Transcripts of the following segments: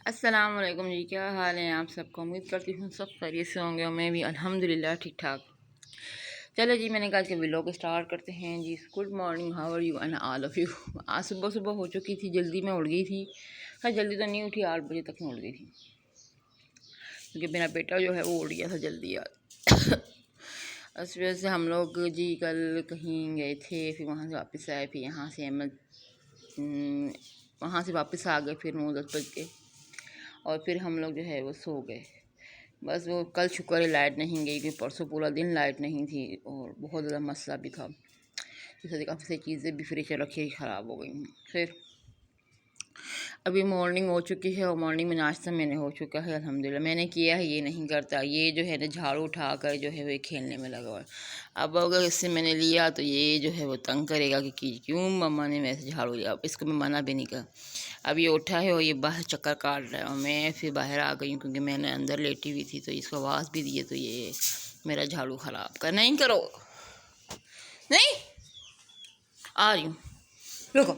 السلام علیکم جی، کیا حال ہے آپ سب کو؟ امید کرتی ہوں سب خیریت سے ہوں گے اور میں بھی الحمدللہ ٹھیک ٹھاک۔ چلو جی، میں نے کہا کہ ولاگ اسٹارٹ کرتے ہیں جی۔ Good morning, how are you and all of you. آج صبح ہو چکی تھی، جلدی میں اٹھ گئی تھی۔ ہاں جلدی تو نہیں اٹھی، 8 بجے تک میں اٹھ گئی تھی کیونکہ میرا بیٹا جو ہے وہ اٹھ گیا تھا جلدی آج۔ اس وجہ سے ہم لوگ جی کل کہیں گئے تھے، پھر وہاں سے واپس آئے، پھر یہاں سے وہاں سے واپس آ گئے، پھر 9-10 بج کے، اور پھر ہم لوگ جو ہے وہ سو گئے۔ بس وہ کل شکر ہے لائٹ نہیں گئی، کیونکہ پرسوں پورا دن لائٹ نہیں تھی اور بہت زیادہ مسئلہ بھی تھا، اس وجہ کافی ساری چیزیں بھی فریج میں رکھی خراب ہو گئی ہیں۔ پھر ابھی مارننگ ہو چکی ہے اور مارننگ میں ناشتہ میں نے ہو چکا ہے الحمدللہ۔ میں نے کیا ہے، یہ نہیں کرتا، یہ جو ہے نا جھاڑو اٹھا کر جو ہے وہ کھیلنے میں لگا ہوا ہے۔ اب اگر اس سے میں نے لیا تو یہ جو ہے وہ تنگ کرے گا کہ کیوں مما نے ویسے جھاڑو لیا۔ اب اس کو میں منع بھی نہیں کر۔ اب یہ اٹھا ہے اور یہ باہر چکر کاٹ رہا ہے، اور میں پھر باہر آ گئی ہوں کیونکہ میں نے اندر لیٹی ہوئی تھی، تو اس کو آواز بھی دی ہے، تو یہ میرا جھاڑو خراب کر نہیں کرو، نہیں آ رہی ہوں، رکو۔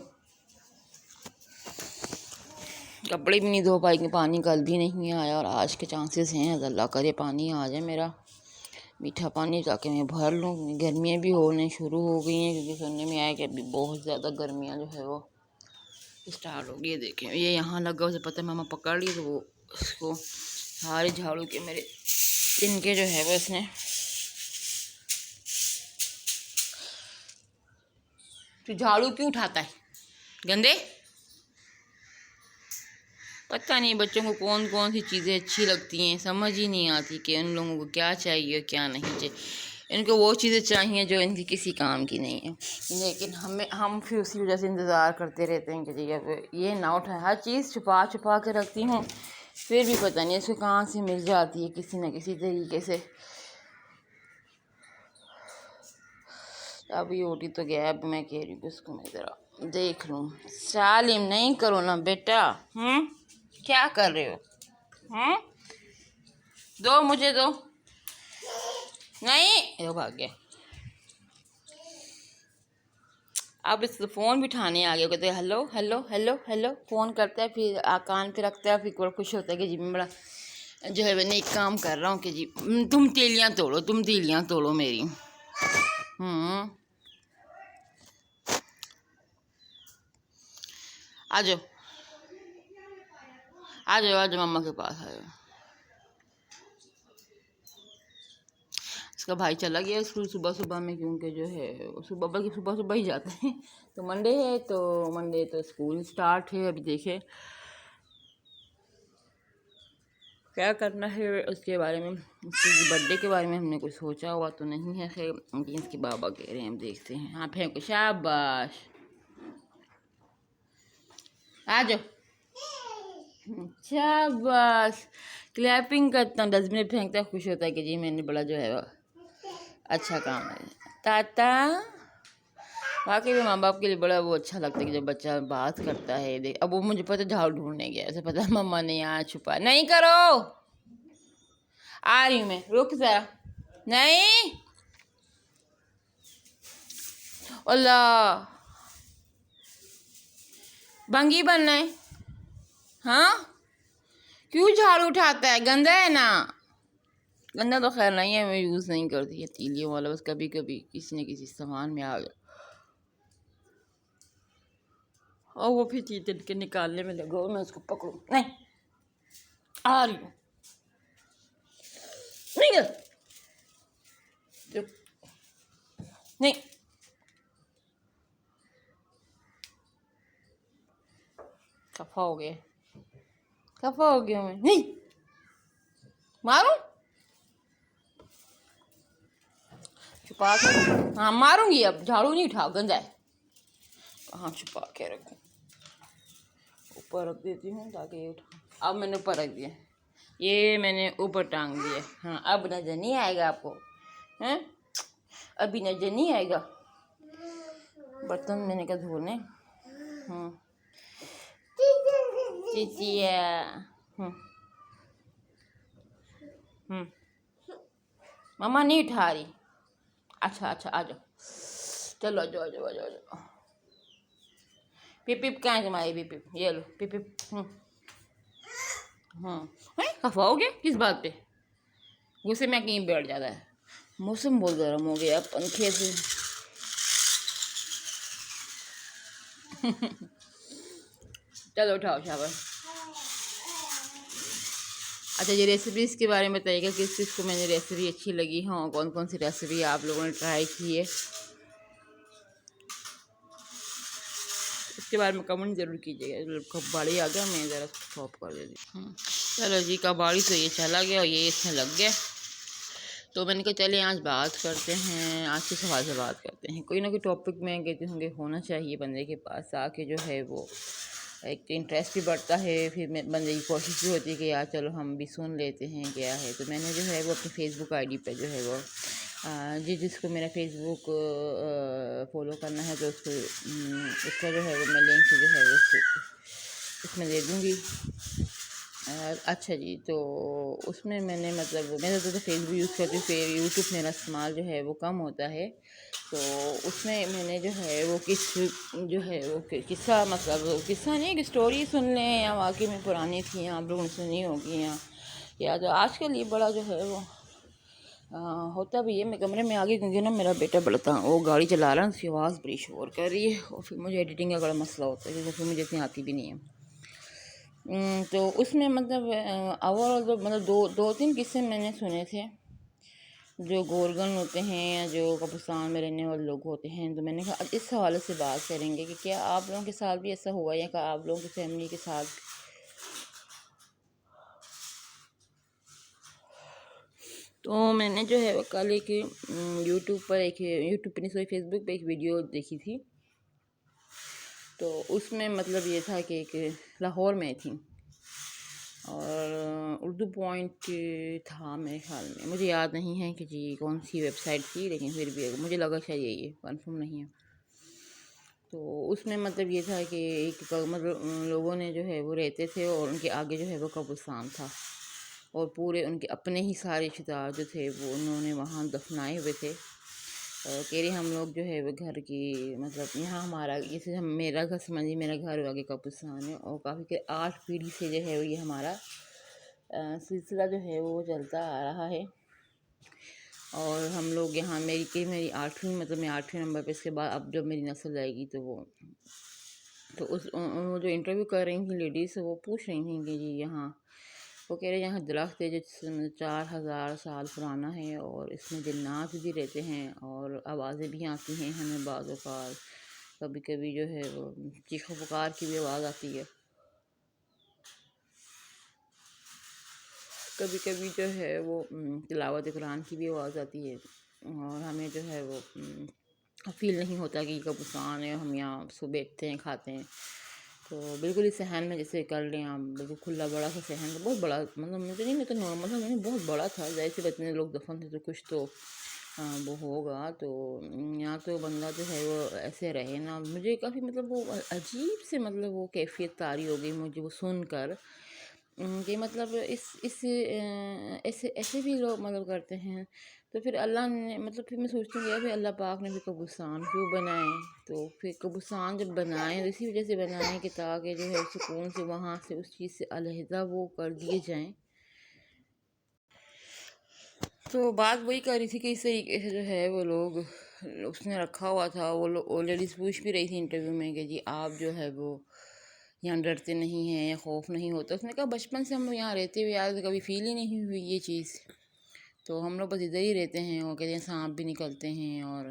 کپڑے بھی نہیں دھو پائی کہ پانی کل بھی نہیں آیا، اور آج کے چانسز ہیں اللہ کرے پانی آ جائے میرا میٹھا پانی، تاکہ میں بھر لوں۔ گرمیاں بھی ہونے شروع ہو گئی ہیں، کیونکہ سننے میں آیا کہ ابھی بہت زیادہ گرمیاں جو ہے وہ اسٹارٹ ہو گئی ہے۔ دیکھیں یہ یہاں لگا، اسے پتہ ہے ماما پکڑ لی، تو وہ اس کو سارے جھاڑو کے میرے ان کے جو ہے وہ اس نے تو جھاڑو کیوں اٹھاتا ہے گندے؟ پتہ نہیں بچوں کو کون کون سی چیزیں اچھی لگتی ہیں، سمجھ ہی نہیں آتی کہ ان لوگوں کو کیا چاہیے کیا نہیں چاہیے۔ ان کو وہ چیزیں چاہیے جو ان کی کسی کام کی نہیں ہیں، لیکن ہم پھر اسی وجہ سے انتظار کرتے رہتے ہیں کہ جی اب یہ نہ اٹھائے۔ ہر چیز چھپا کے رکھتی ہوں، پھر بھی پتہ نہیں اس کو کہاں سے مل جاتی ہے کسی نہ کسی طریقے سے۔ اب یہ اٹھی تو گیا، اب میں کہہ رہی ہوں کہ اس کو میں ذرا دیکھ لوں۔ سالم نہیں کرو نا بیٹا، کیا کر رہے ہو؟ دو مجھے دو، نہیں یہ بھاگ گیا۔ اب اس فون بٹھانے آ گیا، کہتے ہیں hello hello hello hello, phone کرتا ہے، پھر کان پہ رکھتا ہے، پھر بڑا خوش ہوتا ہے کہ جی میں بڑا جو ہے میں نے ایک کام کر رہا ہوں کہ جی تم تیلیاں توڑو میری۔ آ جاؤ آ جاؤ آ جاؤ، مما کے پاس آ جاؤ۔ اس کا بھائی چلا گیا اسکول صبح میں، کیونکہ جو ہے صبح ہی جاتا ہے، تو منڈے ہے، تو منڈے تو اسکول اسٹارٹ ہے۔ ابھی دیکھے کیا کرنا ہے اس کے بارے میں، اس کے برتھ ڈے کے بارے میں ہم نے کچھ سوچا ہوا تو نہیں ہے، خیر اس کے بابا کہہ رہے ہیں، ہم دیکھتے ہیں۔ ہاں پھینکو، شاباش، آ جاؤ، شاباش، کلیپنگ کرتا ہوں، ڈسٹ بن میں پھینکتا ہے، خوش ہوتا ہے کہ جی میں نے بڑا جو ہے اچھا کام ہے۔ تاتا واقعی میں ماں باپ کے لیے بڑا وہ اچھا لگتا ہے کہ جب بچہ بات کرتا ہے۔ اب وہ مجھے پتہ جھاڑو ڈھونڈنے گیا، اسے پتہ مما نے یہاں چھپا نہیں کرو، آ رہی ہوں میں، رک ذرا، نہیں اللہ بنگی بننا ہے، ہاں کیوں جھاڑو اٹھاتا ہے؟ گندا ہے نا؟ گندا تو خیر نہیں ہے، میں یوز نہیں کرتی ہے تیلیوں والا، بس کبھی کبھی کسی نہ کسی سامان میں آ گیا، اور وہ پھر چیزیں کے نکالنے میں لگو، میں اس کو پکڑوں نہیں، آ رہی ہوں، نہیں خفا ہو گیا میں، نہیں ماروں چھپا کے، ہاں ماروں گی، اب جھاڑو نہیں اٹھاؤ، گندا ہے، کہاں چھپا کے رکھوں، اوپر رکھ دیتی ہوں تاکہ یہ اٹھا۔ اب میں نے اوپر رکھ دیا، یہ میں نے اوپر ٹانگ دیا، ہاں اب نظر نہیں آئے گا آپ کو، ابھی نظر نہیں آئے گا۔ برتن میں نے کہا دھونے، مما نہیں اٹھا رہی، اچھا آ جاؤ، چلو آ جاؤ، پپ کہاں ہے تمہاری پپ، یہ لو پپ، ہاں خفا ہو گیا کس بات پہ؟ غصے میں کہیں بیٹھ جاتا ہے. موسم بہت گرم ہو گیا پنکھے سے. چلو اٹھاؤ شاباش. اچھا یہ ریسیپیز کے بارے میں بتائیے گا کس کس کو میں نے ریسیپی اچھی لگی ہوں، کون کون سی ریسیپی آپ لوگوں نے ٹرائی کی ہے، اس کے بارے میں کمنٹ ضرور کیجیے گا. کباڑی آ گیا، میں ذرا اسٹاپ کر دیتی ہوں. چلو جی کباڑی تو یہ چلا گیا اور یہ اس میں لگ گیا، تو میں نے کہا چلیں آج بات کرتے ہیں، آج کے سوال سے بات کرتے ہیں. کوئی نہ کوئی ٹاپک میں کہتی ہوں کہ ہونا چاہیے بندے کے پاس، آ کے جو ہے وہ ایک انٹرسٹ بھی بڑھتا ہے، پھر بندے کی کوشش بھی ہوتی ہے کہ یار چلو ہم بھی سن لیتے ہیں کیا ہے. تو میں نے جو ہے وہ اپنی فیس بک آئی ڈی پہ جو ہے وہ جس کو میرا فیس بک فالو کرنا ہے تو اس کا جو ہے وہ میں لنک جو ہے وہ اس میں دے دوں گی. اچھا جی، تو اس میں نے مطلب میں زیادہ فیس بک یوز کرتی ہوں، پھر یوٹیوب میرا استعمال جو ہے وہ کم ہوتا ہے. تو اس میں نے جو ہے وہ جو ہے وہ قصہ، مطلب قصہ نہیں کہ اسٹوری سن لیں یا واقعی میں پرانی تھی آپ لوگوں نے سنی ہوگی، یا جو آج کل یہ بڑا جو ہے وہ ہوتا بھی ہے. میں کمرے میں آگے کیونکہ نا میرا بیٹا بڑا وہ گاڑی چلا رہا ہے، اس کی آواز بڑی شور کر رہی ہے، اور پھر مجھے ایڈیٹنگ کا بڑا مسئلہ ہوتا ہے کیونکہ پھر مجھے اتنی آتی بھی نہیں ہے. تو اس میں مطلب مطلب دو تین قصے میں نے سنے تھے جو گورگن ہوتے ہیں یا جو قبرستان میں رہنے والے لوگ ہوتے ہیں. تو میں نے کہا اس حوالے سے بات کریں گے کہ کیا آپ لوگوں کے ساتھ بھی ایسا ہوا، یا کہ آپ لوگوں کی فیملی کے ساتھ. تو میں نے جو ہے وہ کل ایک یوٹیوب پہ نہیں سوری فیس بک پہ ایک ویڈیو دیکھی تھی. تو اس میں مطلب یہ تھا کہ ایک لاہور میں تھی اور اردو پوائنٹ تھا میرے خیال میں، مجھے یاد نہیں ہے کہ جی کون سی ویب سائٹ تھی، لیکن پھر بھی مجھے لگا شاید یہی ہے، کنفرم نہیں ہے. تو اس میں مطلب یہ تھا کہ ایک مطلب لوگوں نے جو ہے وہ رہتے تھے اور ان کے آگے جو ہے وہ قبرستان تھا، اور پورے ان کے اپنے ہی سارے رشتہ دار جو تھے وہ انہوں نے وہاں دفنائے ہوئے تھے. کہہ رہے ہم لوگ جو ہے وہ گھر کی مطلب یہاں ہمارا جیسے میرا گھر سمجھیے، میرا گھر آگے قبرستان ہے، اور کافی 8 پیڑھی سے جو ہے یہ ہمارا سلسلہ جو ہے وہ چلتا آ رہا ہے. اور ہم لوگ یہاں میری 8ویں مطلب میں 8ویں نمبر پہ، اس کے بعد اب جب میری نسل آئے گی تو وہ جو انٹرویو کر رہی تھیں لیڈیز، وہ پوچھ رہی تھیں کہ جی یہاں وہ کہہ رہے یہاں درخت ہے جو 4000 سال پرانا ہے، اور اس میں جنات بھی رہتے ہیں اور آوازیں بھی آتی ہیں ہمیں بعض اوقات، کبھی کبھی جو ہے وہ چیخ و پکار کی بھی آواز آتی ہے، کبھی کبھی جو ہے وہ تلاوت قرآن کی بھی آواز آتی ہے، اور ہمیں جو ہے وہ فیل نہیں ہوتا کہ قبرستان ہے، ہم یہاں صبح بیٹھتے ہیں کھاتے ہیں. تو بالکل اس صحن میں جیسے کر لیں آپ، بالکل کھلا بڑا سا صحن، بہت بڑا، مطلب مجھے نہیں تو نارمل تھا، میں نے بہت بڑا تھا، ظاہر سی اتنے لوگ دفن تھے تو کچھ تو وہ ہوگا. تو یہاں تو بندہ جو ہے وہ ایسے رہے نا، مجھے کافی مطلب وہ عجیب سے مطلب وہ کیفیت طاری ہو گئی مجھے وہ سن کر کہ مطلب ایسے بھی لوگ مطلب کرتے ہیں. تو پھر اللہ نے مطلب پھر میں سوچتی ہوں کہ پھر اللہ پاک نے بھی قبرستان کیوں بنائے؟ تو پھر قبرستان جب بنائیں تو اسی وجہ سے بنائیں کہ تاکہ جو ہے سکون سے وہاں سے اس چیز سے علیحدہ وہ کر دیے جائیں. تو بات وہی کر رہی تھی کہ اس طریقے سے جو ہے وہ لوگ اس نے رکھا ہوا تھا، وہ لیڈیز پوچھ بھی رہی تھی انٹرویو میں کہ جی آپ جو ہے وہ یہاں ڈرتے نہیں ہیں یا خوف نہیں ہوتا؟ اس نے کہا بچپن سے ہم لوگ یہاں رہتے ہوئے آج کبھی فیل ہی نہیں ہوئی یہ چیز، تو ہم لوگ بس ادھر ہی رہتے ہیں. اور کہتے ہیں سانپ بھی نکلتے ہیں، اور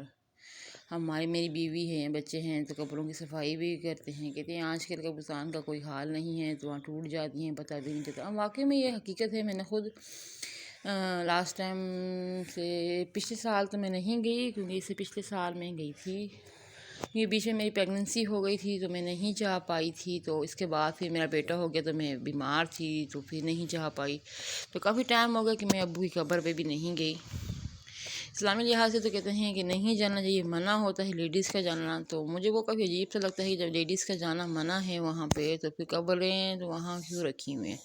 میری بیوی ہے، بچے ہیں تو قبروں کی صفائی بھی کرتے ہیں. کہتے ہیں آج کل قبرستان کا کوئی حال نہیں ہے، تو وہاں ٹوٹ جاتی ہیں، پتہ بھی نہیں چلتا. واقعی میں یہ حقیقت ہے، میں نے خود لاسٹ ٹائم سے پچھلے سال تو میں نہیں گئی، کیونکہ اس سے پچھلے سال میں گئی تھی، یہ بیچ میں میری پریگننسی ہو گئی تھی تو میں نہیں جا پائی تھی. تو اس کے بعد پھر میرا بیٹا ہو گیا تو میں بیمار تھی تو پھر نہیں جا پائی. تو کافی ٹائم ہو گیا کہ میں ابو کی قبر پہ بھی نہیں گئی. اسلامی لحاظ سے تو کہتے ہیں کہ نہیں جانا چاہیے، منع ہوتا ہے لیڈیز کا جانا. تو مجھے وہ کافی عجیب سا لگتا ہے کہ جب لیڈیز کا جانا منع ہے وہاں پہ تو پھر قبریں تو وہاں کیوں رکھی ہوئی ہیں؟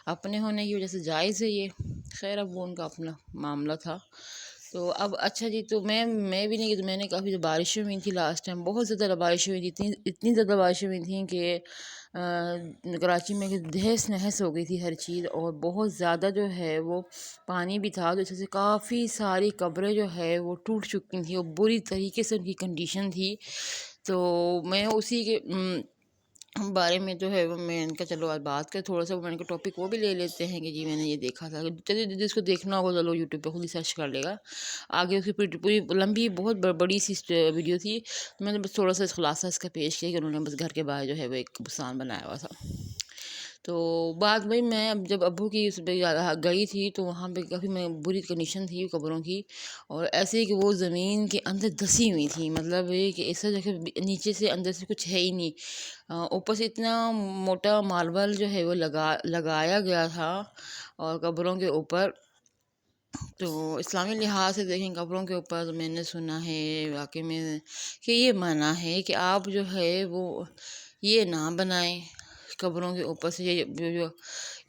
اپنے ہونے کی وجہ سے جائز ہے یہ، خیر اب وہ ان کا اپنا معاملہ تھا. تو اب اچھا جی، تو میں بھی نہیں گئی. تو میں نے کافی جو بارشیں ہوئی تھیں لاسٹ ٹائم، بہت زیادہ بارشیں ہوئی تھیں، اتنی زیادہ بارشیں ہوئی تھیں کہ کراچی میں دہس نہس ہو گئی تھی ہر چیز، اور بہت زیادہ جو ہے وہ پانی بھی تھا، تو اس سے کافی ساری قبریں جو ہے وہ ٹوٹ چکی تھیں اور بری طریقے سے ان کی کنڈیشن تھی۔ تو میں اسی کے بارے میں جو ہے وہ میں ان کا چلو آج بات کر تھوڑا سا، میں نے کا ٹاپک وہ بھی لے لیتے ہیں کہ جی میں نے یہ دیکھا تھا، چلیے جس کو دیکھنا ہوگا چلو یوٹیوب پہ خود ہی سرچ کر لے گا، آگے اس کی پوری لمبی بہت بڑی سی ویڈیو تھی، میں نے بس تھوڑا سا خلاصہ اس کا پیش کیا کہ انہوں نے بس گھر کے باہر جو ہے وہ ایک قبرستان بنایا ہوا تھا۔ تو بعد میں جب ابو کی اس پہ گئی تھی تو وہاں پہ کافی میں بری کنڈیشن تھی قبروں کی، اور ایسے ہی کہ وہ زمین کے اندر دسی ہوئی تھی، مطلب یہ کہ ایسا جگہ نیچے سے اندر سے کچھ ہے ہی نہیں، اوپر سے اتنا موٹا ماربل جو ہے وہ لگایا گیا تھا اور قبروں کے اوپر۔ تو اسلامی لحاظ سے دیکھیں قبروں کے اوپر میں نے سنا ہے واقعی میں کہ یہ منع ہے کہ آپ جو ہے وہ یہ نہ بنائیں، قبروں کے اوپر سے یہ جو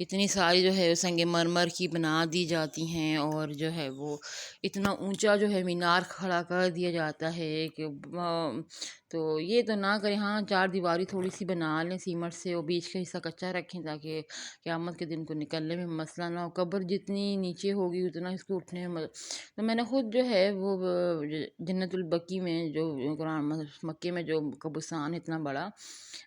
اتنی ساری جو ہے سنگ مرمر کی بنا دی جاتی ہیں، اور جو ہے وہ اتنا اونچا جو ہے مینار کھڑا کر دیا جاتا ہے کہ تو یہ تو نہ کریں۔ ہاں چار دیواری تھوڑی سی بنا لیں سیمنٹ سے، اور بیچ کا حصہ کچا رکھیں تاکہ قیامت کے دن کو نکلنے میں مسئلہ نہ ہو، قبر جتنی نیچے ہوگی اتنا اس کو اٹھنے میں تو میں نے خود جو ہے وہ جنت البقیع میں جو قرآن مکے میں جو قبرستان ہے اتنا بڑا،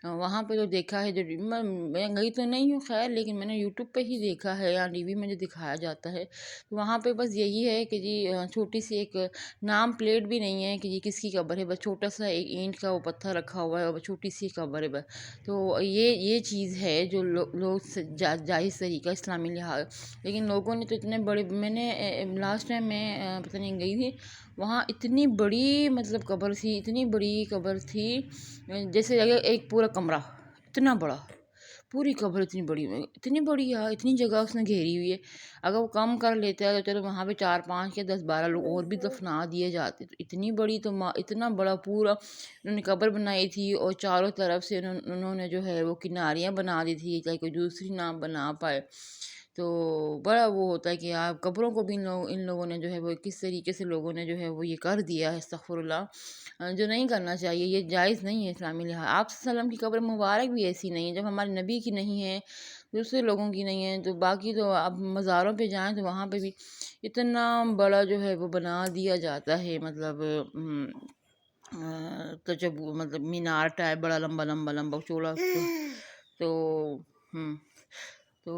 وہاں پہ جو دیکھا ہے، جو میں گئی تو نہیں ہوں خیر، لیکن میں نے یوٹیوب پہ ہی دیکھا ہے یا ٹی وی میں جو دکھایا جاتا ہے، وہاں پہ بس یہی ہے کہ جی چھوٹی سی ایک نام پلیٹ بھی نہیں ہے کہ جی کس کی قبر ہے، بس چھوٹا سا ایک اینٹ کا وہ پتھر رکھا ہوا ہے اور چھوٹی سی قبر ہے بس۔ تو یہ چیز ہے جو لوگ جائز طریقہ اسلامی لحاظ، لیکن لوگوں نے تو اتنے بڑے، میں نے لاسٹ ٹائم میں پتہ نہیں گئی تھی وہاں، اتنی بڑی مطلب قبر تھی، اتنی بڑی قبر تھی جیسے ایک پورا کمرہ اتنا بڑا، پوری قبر اتنی بڑی ہے، اتنی جگہ اس نے گھیری ہوئی ہے۔ اگر وہ کم کر لیتے ہیں تو چلو وہاں پہ 4 5 یا 10 12 لوگ اور بھی دفنا دیے جاتے، تو اتنی بڑی تو اتنا بڑا پورا انہوں نے قبر بنائی تھی، اور چاروں طرف سے انہوں نے جو ہے وہ کناریاں بنا دی تھی تاکہ کوئی دوسری نہ بنا پائے۔ تو بڑا وہ ہوتا ہے کہ آپ قبروں کو بھی ان لوگوں نے جو ہے وہ کس طریقے سے لوگوں نے جو ہے وہ یہ کر دیا ہے، استغفر اللہ، جو نہیں کرنا چاہیے، یہ جائز نہیں ہے اسلامی لحاظ۔ آپ صلی اللہ علیہ وسلم کی قبر مبارک بھی ایسی نہیں ہے، جب ہمارے نبی کی نہیں ہے، دوسرے لوگوں کی نہیں ہے، تو باقی تو آپ مزاروں پہ جائیں تو وہاں پہ بھی اتنا بڑا جو ہے وہ بنا دیا جاتا ہے، مطلب تو جب مطلب مینار ٹائپ بڑا لمبا چوڑا، تو تو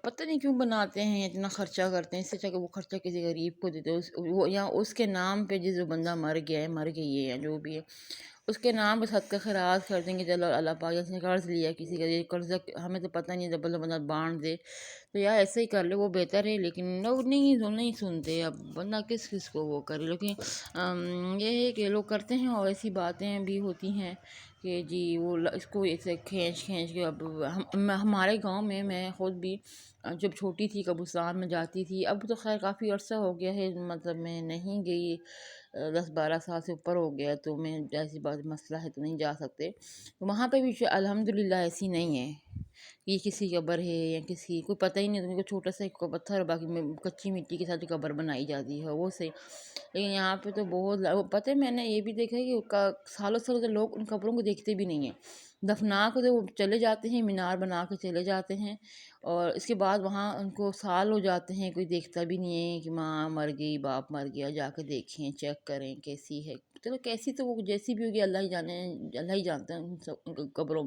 پتہ نہیں کیوں بناتے ہیں، اتنا خرچہ کرتے ہیں، اس سے اچھا کہ وہ خرچہ کسی غریب کو دیتے، وہ یا اس کے نام پہ جس بندہ مر گیا ہے، مر گئی ہے، جو بھی ہے اس کے نام پہ صدقہ خیرات کر دیں گے، چلو اللہ پاک جس نے قرض لیا کسی کا، یہ قرض ہمیں تو پتہ نہیں، جب بندہ بانٹ دے تو یا ایسے ہی کر لے وہ بہتر ہے، لیکن لوگ نہیں سنتے، اب بندہ کس کو وہ کرے، لیکن یہ ہے کہ لوگ کرتے ہیں، اور ایسی باتیں بھی ہوتی ہیں کہ جی وہ اس کو ایسے کھینچ کے، اب ہمارے گاؤں میں میں خود بھی جب چھوٹی تھی قبرستان میں جاتی تھی، اب تو خیر کافی عرصہ ہو گیا ہے، مطلب میں نہیں گئی، 10 12 سال سے اوپر ہو گیا، تو میں ایسی بات مسئلہ ہے تو نہیں جا سکتے، تو وہاں پہ بھی الحمدللہ ایسی نہیں ہے، یہ کسی قبر ہے یا کسی کوئی پتہ ہی نہیں، تو چھوٹا سا ایک پتھر، باقی میں کچی مٹی کے ساتھ قبر بنائی جاتی ہے وہ صحیح، لیکن یہاں پہ تو بہت پتہ ہے، میں نے یہ بھی دیکھا ہے کہ سالوں سے لوگ ان قبروں کو دیکھتے بھی نہیں ہیں، دفنا کے تو وہ چلے جاتے ہیں، مینار بنا کے چلے جاتے ہیں، اور اس کے بعد وہاں ان کو سال ہو جاتے ہیں، کوئی دیکھتا بھی نہیں ہے کہ ماں مر گئی، باپ مر گیا، جا کے دیکھیں، چیک کریں کیسی ہے، چلو کیسی تو وہ جیسی بھی ہوگی اللہ ہی جانے، اللہ ہی جانتے ہیں ان قبروں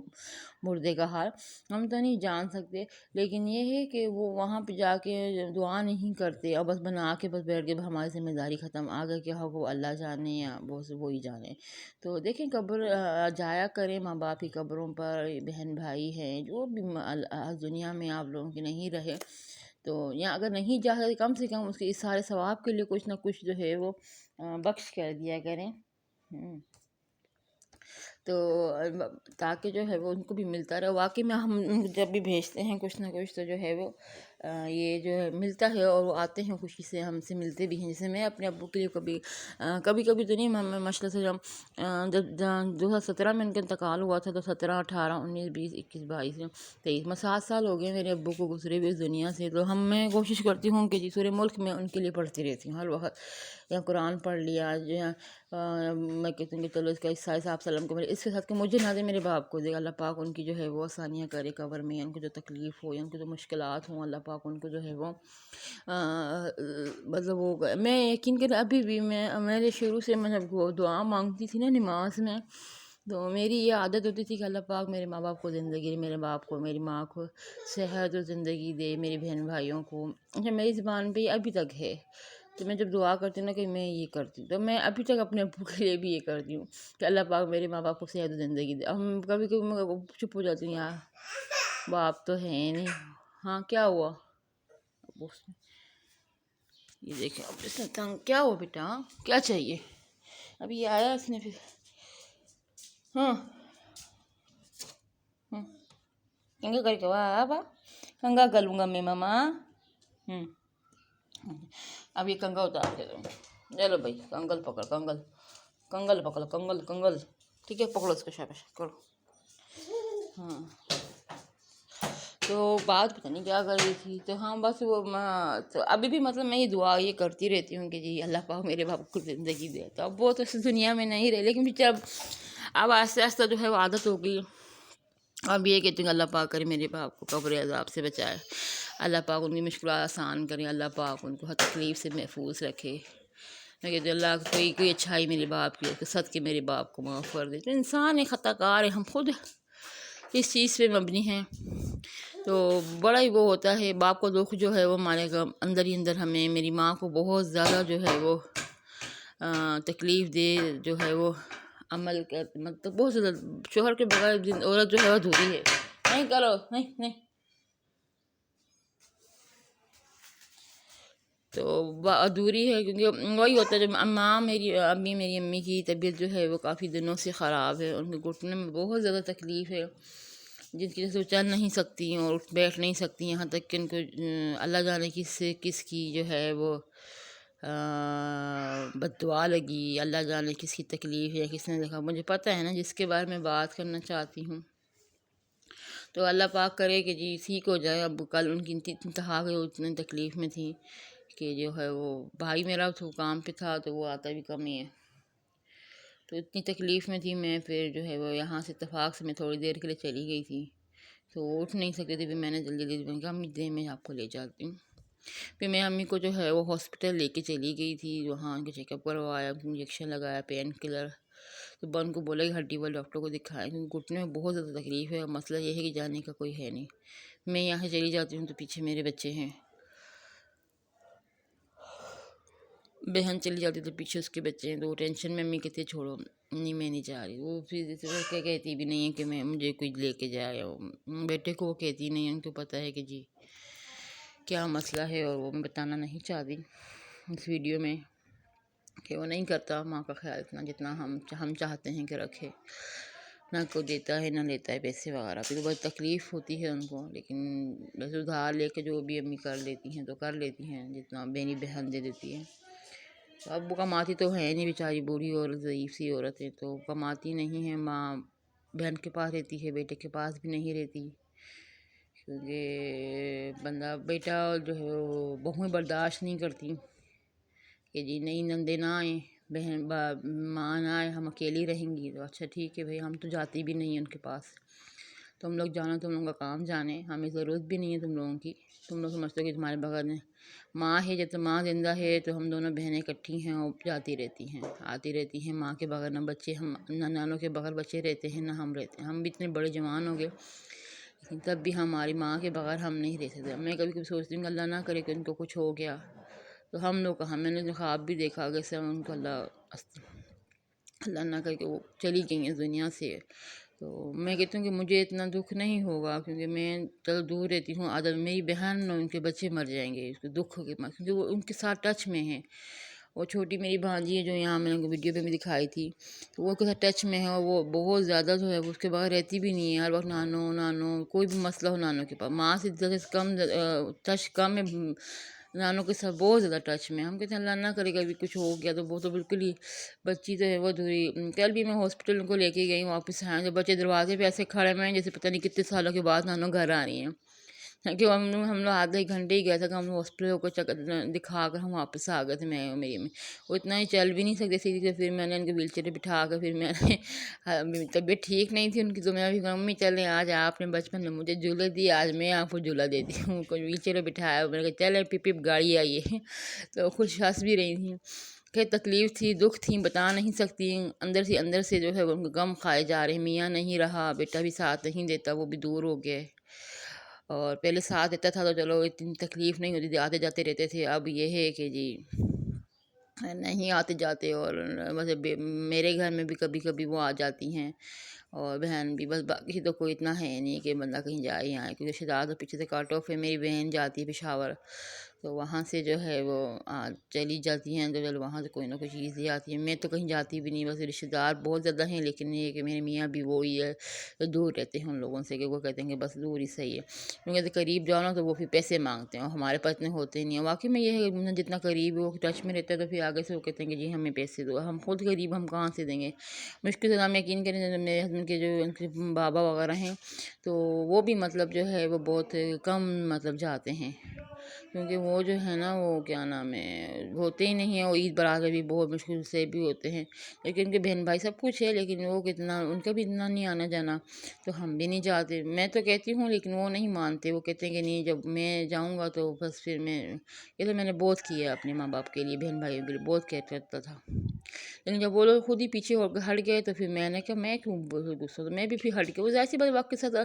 مردے کا حال، ہم تو نہیں جان سکتے، لیکن یہ ہے کہ وہ وہاں پہ جا کے دعا نہیں کرتے، اور بس بنا کے بس بیٹھ کے ہماری ذمہ داری ختم، آگے کیا ہو وہ اللہ جانے یا وہی جانے۔ تو دیکھیں قبر جایا کریں ماں باپ کی قبروں پر، بہن بھائی ہیں جو بھی دنیا میں آپ لوگوں کے نہیں رہے، تو یا اگر نہیں جا سکتے کم سے کم اس کے اس سارے ثواب کے لیے کچھ نہ کچھ جو ہے وہ بخش کر دیا کریں، تو تاکہ جو ہے وہ ان کو بھی ملتا رہے، واقعی میں ہم جب بھی بھیجتے ہیں کچھ نہ کچھ تو جو ہے وہ یہ جو ہے ملتا ہے اور وہ آتے ہیں خوشی سے ہم سے ملتے بھی ہیں. جیسے میں اپنے ابو کے لیے کبھی کبھی تو نہیں، میں مشکل سے جب 2017 میں ان کا انتقال ہوا تھا تو 17 18 19 20 21 22 23 میں 7 سال ہو گئے میرے ابو کو گزرے ہوئے اس دنیا سے. تو میں کوشش کرتی ہوں کہ پورے ملک میں ان کے لیے پڑھتی رہتی ہوں ہر وقت. یا قرآن پڑھ لیا، میں کہتی ہوں کہ چلو اس کا عیسیٰ صاحب سلم کو اس کے ساتھ کہ مجھے نہ دے میرے باپ کو دے، اللہ پاک ان کی جو ہے وہ آسانیاں کرے قبر میں، ان کو جو تکلیف ہو یا ان کو جو مشکلات ہوں اللہ پاک ان کو جو ہے وہ مطلب وہ میں یقین کریں ابھی بھی میرے شروع سے میں جب وہ دعا مانگتی تھی نا نماز میں، تو میری یہ عادت ہوتی تھی کہ اللہ پاک میرے ماں باپ کو زندگی دے، میرے باپ کو میری ماں کو صحت و زندگی دے، میری بہن بھائیوں کو. اچھا میری زبان پہ یہ ابھی تک ہے. تو میں جب دعا کرتی ہوں نا کہ میں یہ کرتی ہوں، تو میں ابھی تک اپنے ابو کے لیے بھی یہ کرتی ہوں کہ اللہ پاک میرے ماں باپ کو صحت و زندگی دے. اب کبھی کبھی میں چپ ہو جاتی ہوں، یار باپ تو ہے نہیں. ہاں کیا ہوا؟ یہ دیکھیں اب اس نے تنگ کیا ہوا بیٹا، کیا چاہیے؟ ابھی یہ آیا اس نے پھر ہاں کنگا کر کے واہ کنگا کر لوں گا میں ماما. اب یہ کنگا اتار دے دو. چلو بھائی کنگل پکڑ، کنگل پکڑو، کنگل ٹھیک ہے، پکڑو اس کو شاباش کرو. ہاں تو بات پتہ نہیں کیا کر رہی تھی. تو ہاں بس وہ تو ابھی بھی مطلب میں یہ دعا یہ کرتی رہتی ہوں کہ جی اللہ پاک میرے باپ کو زندگی دے. تو اب وہ تو اس دنیا میں نہیں رہے، لیکن پھر اب آہستہ آہستہ جو ہے وہ عادت ہو گئی. اب یہ کہتی ہوں اللہ پاک کرے میرے باپ کو قبر عذاب سے بچائے، اللہ پاک ان کی مشکلات آسان کرے، اللہ پاک ان کو ہر تکلیف سے محفوظ رکھے. میں کہتی ہوں اللہ کوئی اچھائی میرے باپ کی صدقے میرے باپ کو معاف کر دے. تو انسان ایک خطا کار ہے، ہم خود اس چیز پہ مبنی ہیں. تو بڑا ہی وہ ہوتا ہے باپ کو دکھ جو ہے وہ مارے گا اندر ہی اندر. ہمیں میری ماں کو بہت زیادہ جو ہے وہ تکلیف دے جو ہے وہ عمل کر، مطلب بہت زیادہ. شوہر کے بغیر عورت جو ہے وہ ادھوری ہے. نہیں کرو، نہیں تو ادھوری ہے، کیونکہ وہی ہوتا ہے جب میری امی کی طبیعت جو ہے وہ کافی دنوں سے خراب ہے. ان کے گھٹنے میں بہت زیادہ تکلیف ہے جن کی وجہ سے وہ چل نہیں سکتی ہیں اور بیٹھ نہیں سکتی ہیں، یہاں تک کہ ان کو اللہ جانے کس کی جو ہے وہ بد دعا لگی، اللہ جانے کس کی تکلیف ہے، کس نے دیکھا. مجھے پتہ ہے نا جس کے بارے میں بات کرنا چاہتی ہوں. تو اللہ پاک کرے کہ جی ٹھیک ہو جائے. اب کل ان کی انتہا گئی، اتنی تکلیف میں تھی کہ جو ہے وہ بھائی میرا تو کام پہ تھا تو وہ آتا بھی کم ہی ہے. تو اتنی تکلیف میں تھی میں، پھر جو ہے وہ یہاں سے اتفاق سے میں تھوڑی دیر کے لیے چلی گئی تھی تو وہ اٹھ نہیں سکتے تھے. پھر میں نے جلدی میں کہا امی دے میں آپ کو لے جاتی ہوں. پھر میں امی کو جو ہے وہ ہاسپٹل لے کے چلی گئی تھی، وہاں ان کے چیک اپ کروایا، انجیکشن لگایا، پین کلر. تو ان کو بولا کہ ہڈی والے ڈاکٹر کو دکھائیں کیونکہ گھٹنے میں بہت زیادہ تکلیف ہے. اور مسئلہ یہ ہے کہ جانے کا کوئی ہے نہیں. میں یہاں چلی جاتی ہوں تو پیچھے میرے بچے ہیں، بہن چلی جاتی تو پیچھے اس کے بچے ہیں. تو وہ ٹینشن میں امی کہتی ہے چھوڑو نہیں میں نہیں جا رہی. وہ پھر کہتی بھی نہیں ہے کہ مجھے کوئی لے کے جائے. بیٹے کو وہ کہتی نہیں ہے، ان کو پتہ ہے کہ جی کیا مسئلہ ہے، اور وہ میں بتانا نہیں چاہتی اس ویڈیو میں کہ وہ نہیں کرتا ماں کا خیال اتنا جتنا ہم چاہتے ہیں کہ رکھے. نہ کوئی دیتا ہے نہ لیتا ہے پیسے وغیرہ. پھر بہت تکلیف ہوتی ہے ان کو، لیکن بس ادھار لے کے جو بھی امی کر لیتی ہیں تو کر لیتی ہیں، جتنا میری بہن دے دیتی ہے. اب وہ کماتی تو ہے نہیں بیچاری، بوڑھی اور ضعیف سی عورت ہے تو کماتی نہیں ہے. ماں بہن کے پاس رہتی ہے، بیٹے کے پاس بھی نہیں رہتی، کیونکہ بیٹا جو ہے وہ بہویں برداشت نہیں کرتی کہ جی نئی نندے نہ آئیں، بہن ماں نہ آئے، ہم اکیلی رہیں گی. تو اچھا ٹھیک ہے بھائی، ہم تو جاتی بھی نہیں ہیں ان کے پاس. تم لوگ جانا، تم لوگوں کا کام جانے، ہمیں ضرورت بھی نہیں ہے تم لوگوں کی. تم لوگ سمجھتے ہو کہ تمہارے بغیر میں ماں ہے، جب تک ماں زندہ ہے تو ہم دونوں بہنیں اکٹھی ہیں اور جاتی رہتی ہیں آتی رہتی ہیں. ماں کے بغیر نہ بچے، نہ نانوں کے بغیر بچے رہتے ہیں نہ ہم رہتے ہیں. ہم بھی اتنے بڑے جوان ہو گئے لیکن تب بھی ہماری ماں کے بغیر ہم نہیں رہ سکتے. میں کبھی سوچتی ہوں کہ اللہ نہ کرے کہ ان کو کچھ ہو گیا تو ہم لوگ کہاں. میں نے خواب بھی دیکھا کہ سر ان کو اللہ نہ کرے کہ وہ چلی گئی اس دنیا سے. تو میں کہتی ہوں کہ مجھے اتنا دکھ نہیں ہوگا کیونکہ میں چلو دور رہتی ہوں. میری بہن اور ان کے بچے مر جائیں گے اس کے دکھ کے، کیونکہ وہ ان کے ساتھ ٹچ میں ہیں وہ چھوٹی میری بھانجی ہے جو یہاں میں نے ویڈیو پہ بھی دکھائی تھی، تو وہ کے ساتھ ٹچ میں ہے، اور وہ بہت زیادہ جو ہے وہ اس کے بغیر رہتی بھی نہیں ہے، ہر وقت نانو نانو، کوئی بھی مسئلہ ہو نانو کے پاس، ماں سے کم ٹچ کم ہے، نانوں کے ساتھ بہت زیادہ ٹچ میں۔ ہم کہتے ہیں اللہ نہ کرے کبھی کچھ ہو گیا تو وہ تو بالکل ہی بچی تو ہے وہ دھوری۔ کل بھی میں ہاسپٹل ان کو لے کے گئی، واپس آئے تو بچے دروازے پہ ایسے کھڑے ہوئے ہیں جیسے پتہ نہیں کتنے سالوں کے بعد نانوں گھر آ رہی ہیں، کہ ہم لوگ آدھے ایک گھنٹے ہی گئے تھے کہ ہم لوگ ہاسپٹل کو دکھا کر ہم واپس آ گئے تھے، میں اور میری وہ اتنا ہی چل بھی نہیں سکتے سیدھی سے، پھر میں نے ان کو ویل چیئر پہ بٹھا کر، پھر میں نے طبیعت ٹھیک نہیں تھی ان کی، تو میں بھی کہا ممی چلیں آج آپ نے بچپن میں مجھے جھولے دی، آج میں آپ کو جھولا دیتی ہوں، کو ویل چیئر پہ بٹھایا، میں نے کہا چلیں پپ پپ گاڑی آئی ہے، تو خوش ہنس بھی رہی تھیں کہ تکلیف تھی، دکھ تھی، بتا نہیں سکتی، اندر سے جو ہے وہ ان کو غم کھائے جا رہے ہیں، میاں نہیں رہا، بیٹا بھی ساتھ نہیں دیتا، وہ بھی دور ہو گئے، اور پہلے ساتھ دیتا تھا تو چلو اتنی تکلیف نہیں ہوتی تھی، آتے جاتے رہتے تھے، اب یہ ہے کہ جی نہیں آتے جاتے، اور بس میرے گھر میں بھی کبھی کبھی وہ آ جاتی ہیں، اور بہن بھی، بس باقی تو کوئی اتنا ہے نہیں کہ بندہ کہیں جائے ہی آئے، کیونکہ رشتہ دار تو پیچھے سے کاٹ آف ہے، میری بہن جاتی ہے پشاور، تو وہاں سے جو ہے وہ چلی جاتی ہیں، تو چلو وہاں سے کوئی نہ کوئی چیز لے آتی ہے، میں تو کہیں جاتی بھی نہیں، بس رشتہ دار بہت زیادہ ہیں، لیکن یہ کہ میرے میاں بھی وہی ہے، دور رہتے ہیں ان لوگوں سے، کہ وہ کہتے ہیں کہ بس دور ہی صحیح ہے، کیونکہ قریب جاؤ نا تو وہ پھر پیسے مانگتے ہیں، اور ہمارے پاس اتنے ہوتے نہیں ہیں، واقعی میں یہ ہے جتنا قریب وہ ٹچ میں رہتا ہے تو پھر آگے سے وہ کہتے ہیں کہ جی ہمیں پیسے دو، ہم خود غریب ہم کہاں سے دیں گے، مشکل سے ہم یقین کریں، میرے ہسبینڈ کے جو ان کے بابا وغیرہ ہیں تو وہ بھی مطلب جو ہے وہ بہت کم مطلب جاتے ہیں، کیونکہ وہ جو ہے نا وہ کیا نام ہے ہوتے ہی نہیں ہیں، وہ عید برا کے بھی بہت مشکل سے بھی ہوتے ہیں، لیکن ان کے بہن بھائی سب کچھ ہے، لیکن وہ کتنا ان کا بھی اتنا نہیں آنا جانا، تو ہم بھی نہیں جاتے، میں تو کہتی ہوں لیکن وہ نہیں مانتے، وہ کہتے ہیں کہ نہیں جب میں جاؤں گا تو بس پھر یہ تو میں نے بہت کیا اپنے ماں باپ کے لیے، بہن بھائیوں کے لیے بہت کرتا تھا، لیکن جب وہ لوگ خود ہی پیچھے ہٹ گئے تو پھر میں نے کہا میں کیوں غصہ، تو میں بھی پھر ہٹ گئی، وہ ایسی بات وقت کے ساتھ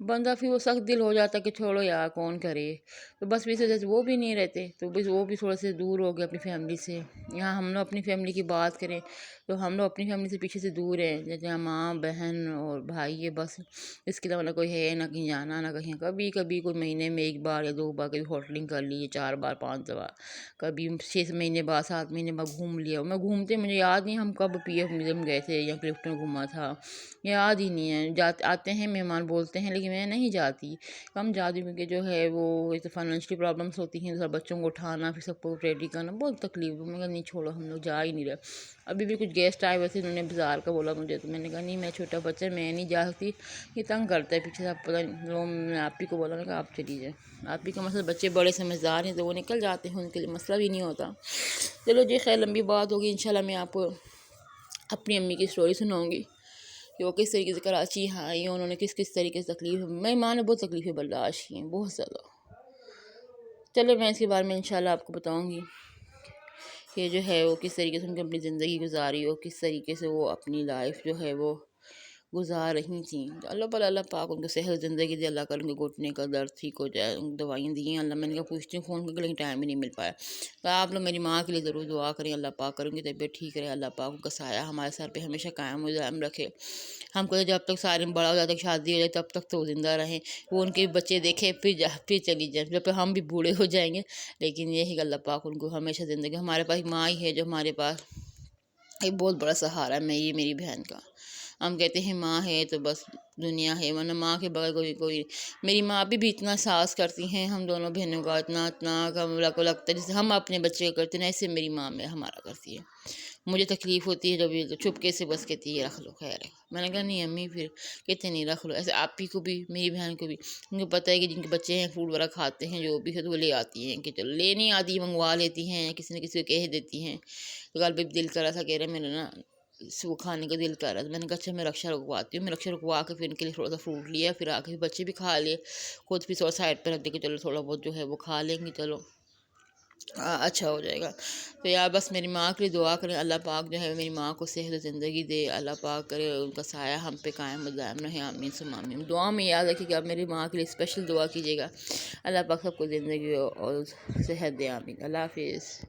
بندہ پھر وہ سخت دل ہو جاتا کہ چھوڑو یار کون کرے، تو بس ویسے جیسے وہ بھی نہیں رہتے، تو بس وہ بھی تھوڑے سے دور ہو گئے اپنی فیملی سے، یہاں ہم لوگ اپنی فیملی کی بات کریں تو ہم لوگ اپنی فیملی سے پیچھے سے دور ہیں، جیسے ماں بہن اور بھائی ہے، بس اس کے علاوہ نہ کوئی ہے، نہ کہیں جانا، نہ کہیں کبھی کبھی کوئی مہینے میں 1 بار یا 2 بار کبھی ہوٹلنگ کر لی، 4 بار 5 بار، کبھی 6 مہینے بعد 7 مہینے بعد گھوم لیا، میں گھومتے مجھے یاد نہیں ہم کب پی ایف میوزیم گئے تھے یا کلفٹن گھوما تھا، یاد ہی نہیں ہے، آتے ہیں مہمان بولتے ہیں لیکن میں نہیں جاتی، کم جاتی ہوں، کیونکہ جو ہے وہ فائنینشلی پرابلمس ہوتی ہیں، بچوں کو اٹھانا پھر سب کو ریڈی کرنا بہت تکلیف، میں کہا نہیں چھوڑو ہم لوگ جا ہی نہیں رہے، ابھی بھی کچھ گیسٹ آئے ویسے انہوں نے بازار کا بولا مجھے، تو میں نے کہا نہیں میں چھوٹا بچہ میں نہیں جا سکتی، یہ تنگ کرتا ہے پیچھے سے، آپ پتہ نہیں، میں آپ ہی کو بولا نا کہ آپ چلی جائیں، آپ ہی کا مسئلہ، بچے بڑے سمجھدار ہیں تو وہ نکل جاتے ہیں، ان کے لیے مسئلہ بھی نہیں ہوتا، چلو جی خیر لمبی بات ہوگی، انشاءاللہ میں آپ کو اپنی امی کی سٹوری سناؤں گی کہ وہ کس طریقے سے کراچی آئی، انہوں نے کس طریقے سے تکلیف، میری ماں نے بہت تکلیفیں برداشت کی ہیں، بہت زیادہ، چلو میں اس کے بارے میں انشاءاللہ آپ کو بتاؤں گی کہ جو ہے وہ کس طریقے سے ان کی اپنی زندگی گزاری، اور کس طریقے سے وہ اپنی لائف جو ہے وہ گزار رہی تھیں، اللہ پاک ان کو صحت زندگی دے، اللہ کر ان کے گھٹنے کا درد ٹھیک ہو جائے، ان کو دوائیاں دی ہیں، اللہ میں نے کہا پوچھتی ہوں فون کر کے لیکن ٹائم ہی نہیں مل پایا، تو آپ لوگ میری ماں کے لیے ضرور دعا کریں، اللہ پاک کریں گے طبیعت ٹھیک رہے، اللہ پاک ان کا سایہ ہمارے سر پہ ہمیشہ قائم و دائم رکھے، ہم کو جب تک سارے بڑا ہو جاتا شادی ہو جائے تب تک تو وہ زندہ رہیں، وہ ان کے بچے دیکھیں پھر چلی جائیں، جب ہم بھی بوڑھے ہو جائیں گے، لیکن یہی کہ اللہ پاک ان کو ہمیشہ زندگی، ہمارے پاس ماں ہی ہے جو ہمارے پاس ایک بہت بڑا سہارا ہے، میری بہن کا، ہم کہتے ہیں ماں ہے تو بس دنیا ہے، ورنہ ماں کے بغیر کوئی میری ماں بھی اتنا ساس کرتی ہیں ہم دونوں بہنوں کا، اتنا کو لگتا ہے جیسے ہم اپنے بچے کو کرتے ہیں، ایسے میری ماں میں ہمارا کرتی ہے، مجھے تکلیف ہوتی ہے جب یہ چپکے سے بس کہتی ہے رکھ لو خیر ہے، میں نے کہا نہیں امی پھر کہتے نہیں رکھ لو، ایسے آپ ہی کو بھی میری بہن کو بھی، ان کو پتہ ہے کہ جن کے بچے ہیں فروٹ وغیرہ کھاتے ہیں جو بھی ہے تو وہ لے آتی ہیں، کہ چلو لے نہیں آتی منگوا لیتی ہیں، کسی نہ کسی کو کہہ دیتی ہیں، تو کل بھی دل کرا تھا کہہ رہے میرا نا وہ کھانے کا دل کر رہا تھا، میں نے کہا اچھا میں رکشا رکواتی ہوں، میں رکشا رکوا کے پھر ان کے لیے تھوڑا سا فروٹ لیا، پھر آ کے بچے بھی کھا لیے، خود بھی تھوڑا سائڈ پہ رکھ دے کہ چلو تھوڑا بہت جو ہے وہ کھا لیں گے، چلو اچھا ہو جائے گا، تو یار بس میری ماں کے لیے دعا کریں، اللہ پاک جو ہے میری ماں کو صحت و زندگی دے، اللہ پاک کرے ان کا سایہ ہم پہ قائم و دائم رہے، آمین ثم آمین، دعا میں یاد رکھیے کہ آپ میری ماں کے لیے اسپیشل دعا کیجیے گا، اللہ پاک سب کو زندگی اور صحت دے، آمین، اللہ حافظ۔